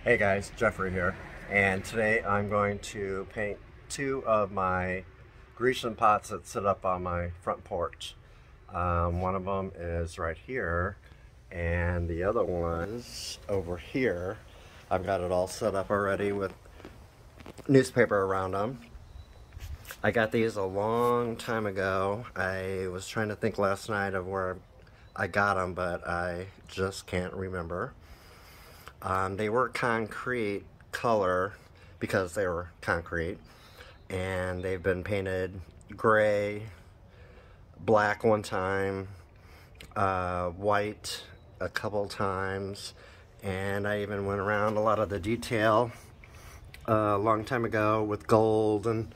Hey guys, Jeffrey here, and today I'm going to paint two of my Grecian pots that sit up on my front porch. One of them is right here, and the other one is over here. I've got it all set up already with newspaper around them. I got these a long time ago. I was trying to think last night of where I got them, but I just can't remember. They were concrete color because they were concrete, and they've been painted gray, black one time, white a couple times, and I even went around a lot of the detail a long time ago with gold and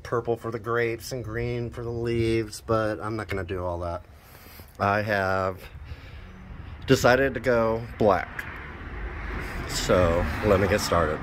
purple for the grapes and green for the leaves, but I'm not going to do all that. I have decided to go black. So let me get started.